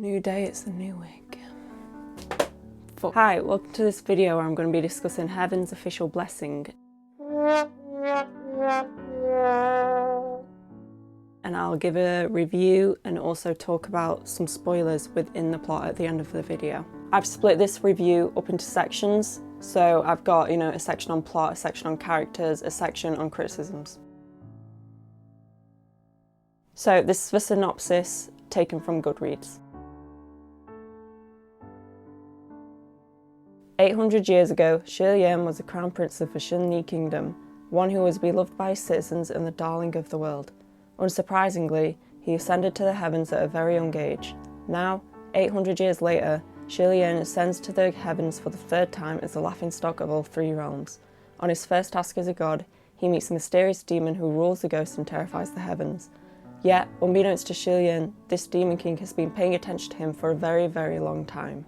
New day, it's a new week. Hi, welcome to this video where I'm going to be discussing Heaven's official blessing. And I'll give a review and also talk about some spoilers within the plot at the end of the video. I've split this review up into sections. So I've got, a section on plot, a section on characters, a section on criticisms. So this is the synopsis taken from Goodreads. 800 years ago, Xie Lian was the crown prince of the Xian kingdom, one who was beloved by his citizens and the darling of the world. Unsurprisingly, he ascended to the heavens at a very young age. Now, 800 years later, Xie Lian ascends to the heavens for the third time as the laughingstock of all three realms. On his first task as a god, he meets a mysterious demon who rules the ghosts and terrifies the heavens. Yet, unbeknownst to Xie Lian, this demon king has been paying attention to him for a very, very long time.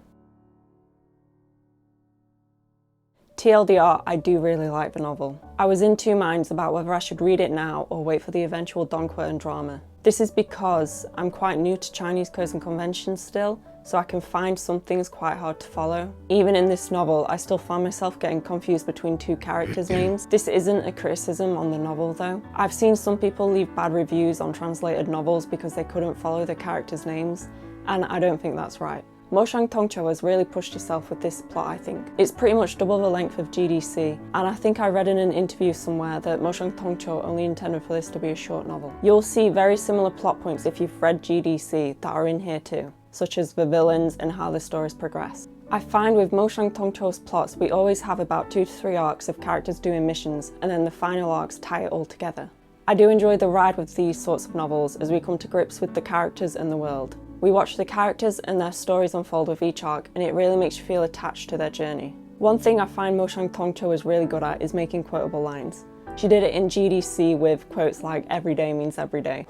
TLDR, I do really like the novel. I was in two minds about whether I should read it now or wait for the eventual donghua and drama. This is because I'm quite new to Chinese codes and conventions still, so I can find some things quite hard to follow. Even in this novel, I still find myself getting confused between two characters' names. This isn't a criticism on the novel though. I've seen some people leave bad reviews on translated novels because they couldn't follow the characters' names, and I don't think that's right. Mo Shang Tongqiu has really pushed herself with this plot, I think. It's pretty much double the length of GDC, and I think I read in an interview somewhere that Mo Shang Tongqiu only intended for this to be a short novel. You'll see very similar plot points if you've read GDC that are in here too, such as the villains and how the stories progress. I find with Mo Shang Tongqiu's plots, we always have about 2 to 3 arcs of characters doing missions, and then the final arcs tie it all together. I do enjoy the ride with these sorts of novels as we come to grips with the characters and the world. We watch the characters and their stories unfold with each arc, and it really makes you feel attached to their journey. One thing I find Mo Shang Tongqiu is really good at is making quotable lines. She did it in GDC with quotes like "every day means every day."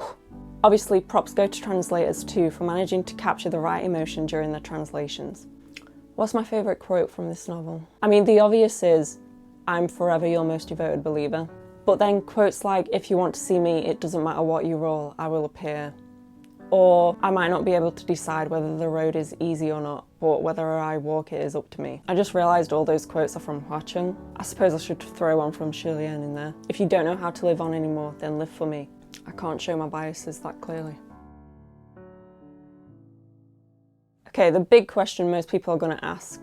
Obviously, props go to translators too for managing to capture the right emotion during the translations. What's my favourite quote from this novel? I mean, the obvious is, "I'm forever your most devoted believer." But then quotes like, "if you want to see me, it doesn't matter what you roll, I will appear." Or, "I might not be able to decide whether the road is easy or not, but whether I walk it is up to me." I just realised all those quotes are from Huacheng. I suppose I should throw one from Xie Lian in there. "If you don't know how to live on anymore, then live for me." I can't show my biases that clearly. Okay, the big question most people are going to ask.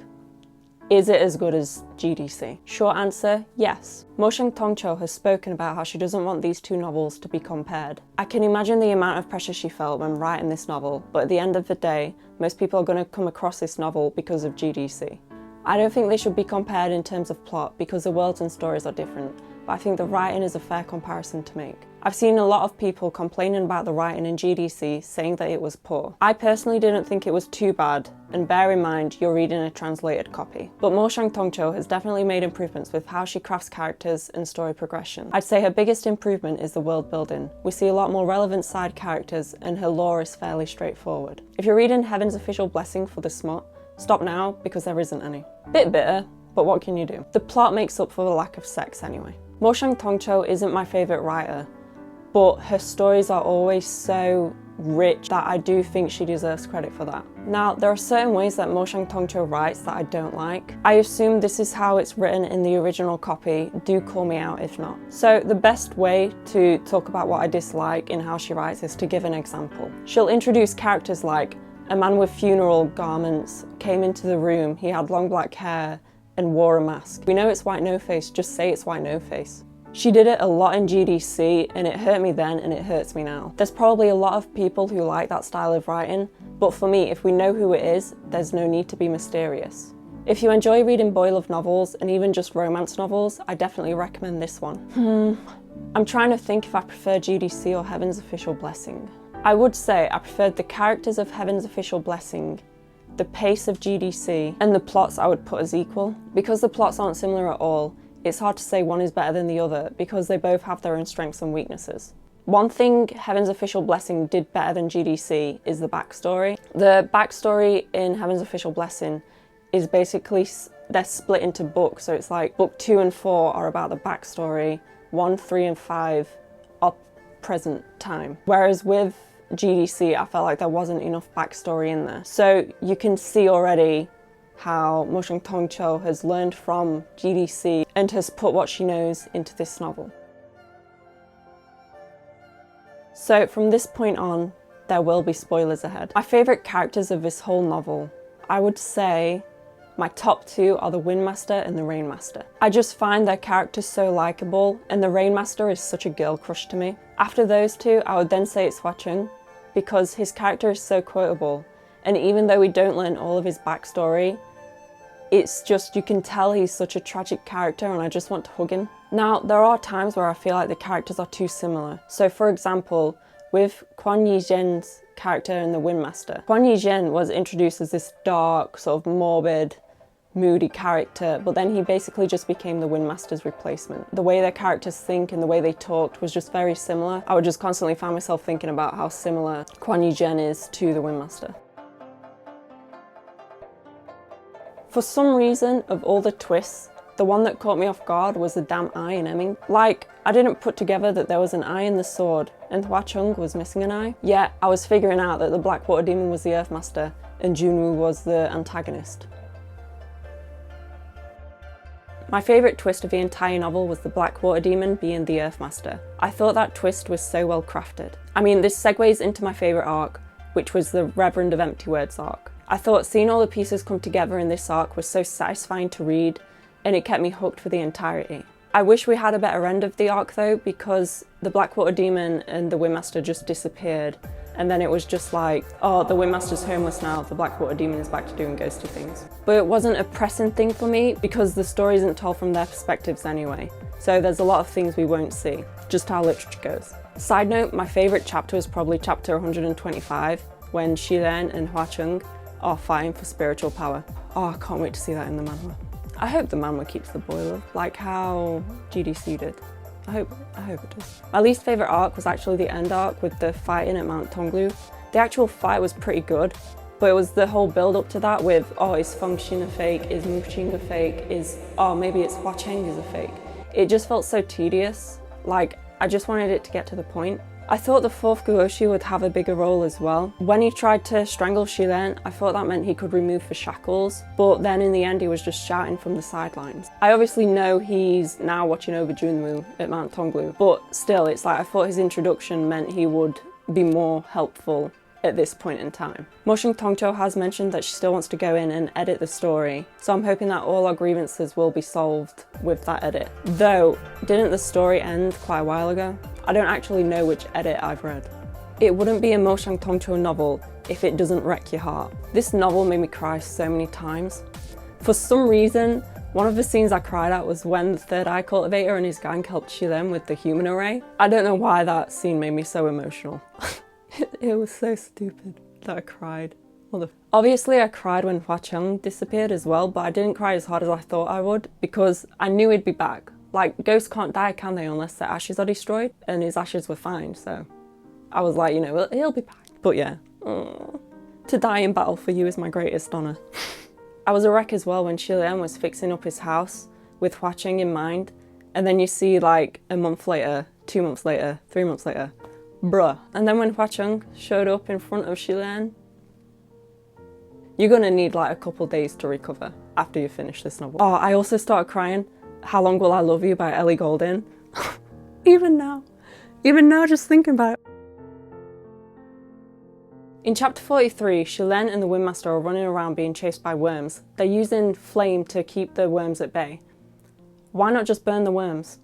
Is it as good as GDC? Short answer, yes. Mo Shang Tongqiu has spoken about how she doesn't want these two novels to be compared. I can imagine the amount of pressure she felt when writing this novel, but at the end of the day, most people are going to come across this novel because of GDC. I don't think they should be compared in terms of plot because the worlds and stories are different, but I think the writing is a fair comparison to make. I've seen a lot of people complaining about the writing in GDC, saying that it was poor. I personally didn't think it was too bad, and bear in mind you're reading a translated copy. But Mo Shang Tongqiu has definitely made improvements with how she crafts characters and story progression. I'd say her biggest improvement is the world building. We see a lot more relevant side characters, and her lore is fairly straightforward. If you're reading Heaven's official blessing for the smut, stop now because there isn't any. Bit bitter, but what can you do? The plot makes up for the lack of sex anyway. Mo Shang Tongqiu isn't my favourite writer, but her stories are always so rich that I do think she deserves credit for that. Now, there are certain ways that Mo Shang Tongqiu writes that I don't like. I assume this is how it's written in the original copy. Do call me out if not. So the best way to talk about what I dislike in how she writes is to give an example. She'll introduce characters like a man with funeral garments came into the room, he had long black hair and wore a mask. We know it's White No Face, just say it's White No Face. She did it a lot in GDC and it hurt me then and it hurts me now. There's probably a lot of people who like that style of writing, but for me, if we know who it is, there's no need to be mysterious. If you enjoy reading boy love novels and even just romance novels, I definitely recommend this one. I'm trying to think if I prefer GDC or Heaven's official blessing. I would say I preferred the characters of Heaven's official blessing, the pace of GDC, and the plots I would put as equal. Because the plots aren't similar at all, it's hard to say one is better than the other because they both have their own strengths and weaknesses. One thing Heaven's official blessing did better than GDC is the backstory. The backstory in Heaven's official blessing is basically, they're split into books, so it's like book 2 and 4 are about the backstory, 1, 3 and 5 are present time. Whereas with GDC, I felt like there wasn't enough backstory in there. So you can see already how Mo Sheng Tongqiu has learned from GDC and has put what she knows into this novel. So from this point on, there will be spoilers ahead. My favourite characters of this whole novel, I would say my top two are the Windmaster and the Rainmaster. I just find their characters so likeable, and the Rainmaster is such a girl crush to me. After those two, I would then say it's Hua Cheng, because his character is so quotable, and even though we don't learn all of his backstory, it's just, you can tell he's such a tragic character and I just want to hug him. Now, there are times where I feel like the characters are too similar. So for example, with Quan Yi Zhen's character in the Windmaster, Quan Yi Zhen was introduced as this dark, sort of morbid, moody character, but then he basically just became the Windmaster's replacement. The way their characters think and the way they talked was just very similar. I would just constantly find myself thinking about how similar Quan Yi Zhen is to the Windmaster. For some reason, of all the twists, the one that caught me off guard was the damn eye in Emming. Like, I didn't put together that there was an eye in the sword and Hua Cheng was missing an eye. Yet, I was figuring out that the Blackwater Demon was the Earthmaster and Junwoo was the antagonist. My favourite twist of the entire novel was the Blackwater Demon being the Earthmaster. I thought that twist was so well crafted. I mean, this segues into my favourite arc, which was the Reverend of Empty Words arc. I thought seeing all the pieces come together in this arc was so satisfying to read, and it kept me hooked for the entirety. I wish we had a better end of the arc though, because the Blackwater Demon and the Windmaster just disappeared, and then it was just like, oh, the Windmaster's homeless now, the Blackwater Demon is back to doing ghosty things. But it wasn't a pressing thing for me, because the story isn't told from their perspectives anyway, so there's a lot of things we won't see, just how literature goes. Side note, my favourite chapter was probably chapter 125, when Xie Lian and Hua Cheng are fighting for spiritual power. Oh, I can't wait to see that in the manhwa. I hope the manhwa keeps the boiler, like how GDC did. I hope it does. My least favourite arc was actually the end arc with the fighting at Mount Tonglu. The actual fight was pretty good, but it was the whole build up to that with, oh, is Fengxin a fake, is Muqing a fake, oh, maybe it's Hua Cheng is a fake. It just felt so tedious, like I just wanted it to get to the point. I thought the fourth Guoshi would have a bigger role as well. When he tried to strangle Xie Lian, I thought that meant he could remove the shackles, but then in the end he was just shouting from the sidelines. I obviously know he's now watching over Junwoo at Mount Tonglu, but still, it's like I thought his introduction meant he would be more helpful at this point in time. Mo Sheng Tongqiu has mentioned that she still wants to go in and edit the story, so I'm hoping that all our grievances will be solved with that edit. Though, didn't the story end quite a while ago? I don't actually know which edit I've read. It wouldn't be a Mo Sheng Tongqiu novel if it doesn't wreck your heart. This novel made me cry so many times. For some reason, one of the scenes I cried at was when the Third Eye Cultivator and his gang helped Xie Lian with the human array. I don't know why that scene made me so emotional. It was so stupid that I cried. Obviously I cried when Hua Cheng disappeared as well, but I didn't cry as hard as I thought I would because I knew he'd be back. Like, ghosts can't die, can they, unless their ashes are destroyed? And his ashes were fine, so I was like, you know, he'll be back. But yeah, to die in battle for you is my greatest honour. I was a wreck as well when Xie Lian was fixing up his house with Hua Cheng in mind, and then you see like a month later, 2 months later, 3 months later, bruh. And then when Hua Cheng showed up in front of Xie Lian, you're gonna need like a couple days to recover after you finish this novel. Oh, I also started crying How Long Will I Love You by Ellie Goulding. Even now just thinking about it. In chapter 43, Xie Lian and the Windmaster are running around being chased by worms. They're using flame to keep the worms at bay. Why not just burn the worms?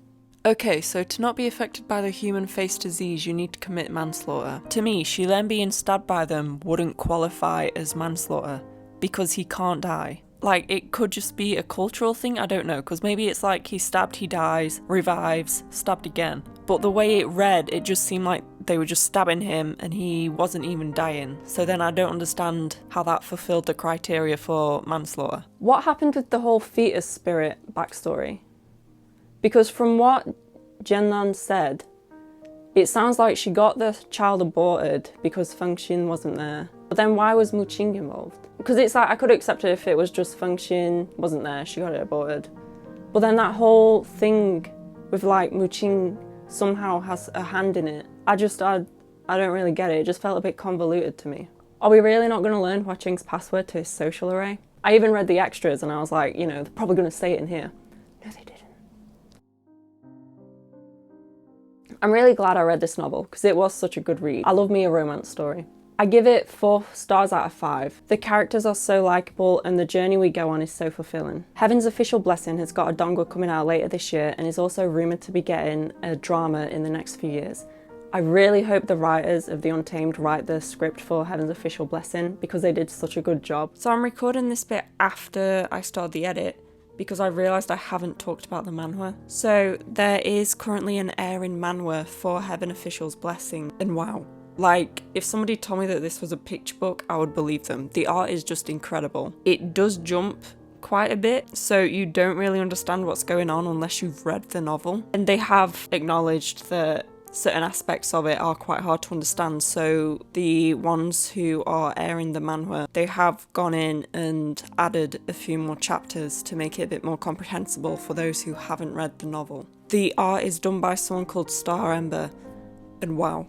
Okay, so to not be affected by the human face disease, you need to commit manslaughter. To me, Xie Lian being stabbed by them wouldn't qualify as manslaughter, because he can't die. Like, it could just be a cultural thing, I don't know, because maybe it's like he's stabbed, he dies, revives, stabbed again. But the way it read, it just seemed like they were just stabbing him and he wasn't even dying. So then I don't understand how that fulfilled the criteria for manslaughter. What happened with the whole fetus spirit backstory? Because from what Zhenlan said, it sounds like she got the child aborted because Fengxin wasn't there. But then why was Muqing involved? Because it's like, I could accept it if it was just Fengxin wasn't there, she got it aborted. But then that whole thing with like Muqing somehow has a hand in it. I I don't really get it. It just felt a bit convoluted to me. Are we really not going to learn Hua Qing's password to his social array? I even read the extras and I was like, you know, they're probably going to say it in here. No, they didn't. I'm really glad I read this novel because it was such a good read. I love me a romance story. I give it 4 stars out of 5. The characters are so likeable and the journey we go on is so fulfilling. Heaven's Official Blessing has got a donghua coming out later this year and is also rumoured to be getting a drama in the next few years. I really hope the writers of the Untamed write the script for Heaven's Official Blessing because they did such a good job. So I'm recording this bit after I started the edit because I realised I haven't talked about the manhua. So there is currently an airing manhua for Heaven Official's Blessing, and wow. Like, if somebody told me that this was a picture book, I would believe them. The art is just incredible. It does jump quite a bit, so you don't really understand what's going on unless you've read the novel. And they have acknowledged that certain aspects of it are quite hard to understand, so the ones who are airing the manhua, they have gone in and added a few more chapters to make it a bit more comprehensible for those who haven't read the novel. The art is done by someone called Star Ember, and wow.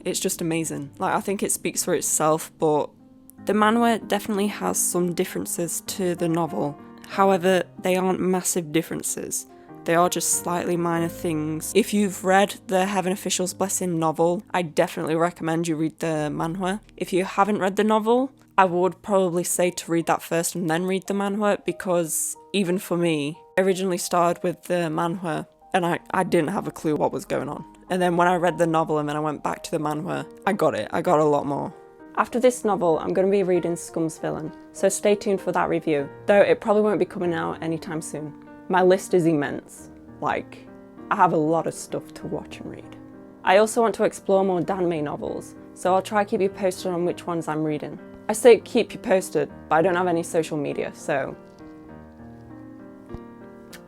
It's just amazing. Like, I think it speaks for itself, but the manhwa definitely has some differences to the novel. However, they aren't massive differences. They are just slightly minor things. If you've read the Heaven Official's Blessing novel, I definitely recommend you read the manhwa. If you haven't read the novel, I would probably say to read that first and then read the manhwa, because even for me, I originally started with the manhwa and I didn't have a clue what was going on. And then when I read the novel and then I went back to the manhwa, I got it. I got a lot more. After this novel, I'm going to be reading Scum's Villain, so stay tuned for that review, though it probably won't be coming out anytime soon. My list is immense. Like, I have a lot of stuff to watch and read. I also want to explore more Danmei novels, so I'll try to keep you posted on which ones I'm reading. I say keep you posted, but I don't have any social media, so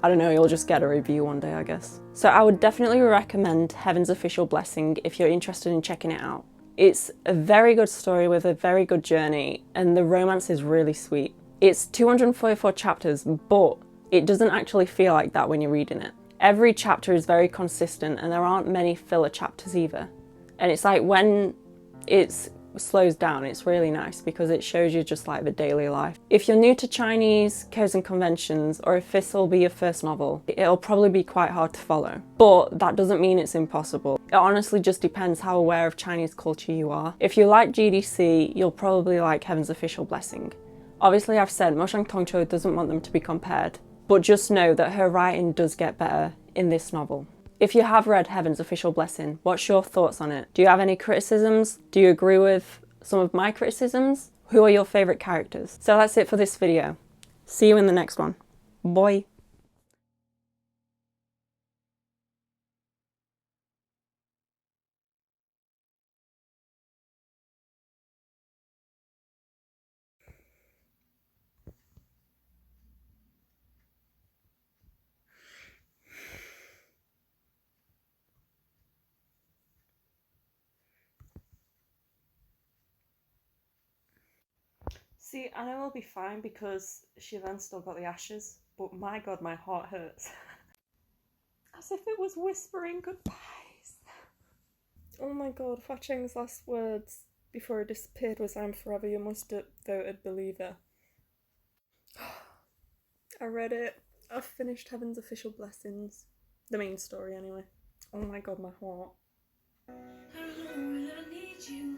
I don't know, you'll just get a review one day, I guess. So I would definitely recommend Heaven's Official Blessing if you're interested in checking it out. It's a very good story with a very good journey, and the romance is really sweet. It's 244 chapters, but it doesn't actually feel like that when you're reading it. Every chapter is very consistent and there aren't many filler chapters either. And it's like when it slows down, it's really nice because it shows you just like the daily life. If you're new to Chinese codes and conventions, or if this will be your first novel, it'll probably be quite hard to follow. But that doesn't mean it's impossible. It honestly just depends how aware of Chinese culture you are. If you like GDC, you'll probably like Heaven's Official Blessing. Obviously, I've said Mo Shang Tongqiu doesn't want them to be compared, but just know that her writing does get better in this novel. If you have read Heaven's Official Blessing, what's your thoughts on it? Do you have any criticisms? Do you agree with some of my criticisms? Who are your favourite characters? So that's it for this video. See you in the next one. Bye. See, I know I'll be fine because Xie Lian still got the ashes, but my god, my heart hurts. As if it was whispering goodbyes. Oh my god, Hua Qing's last words before he disappeared was, "I'm forever your most devoted believer." I read it. I've finished Heaven's Official Blessings. The main story, anyway. Oh my god, my heart. I don't know that I need you.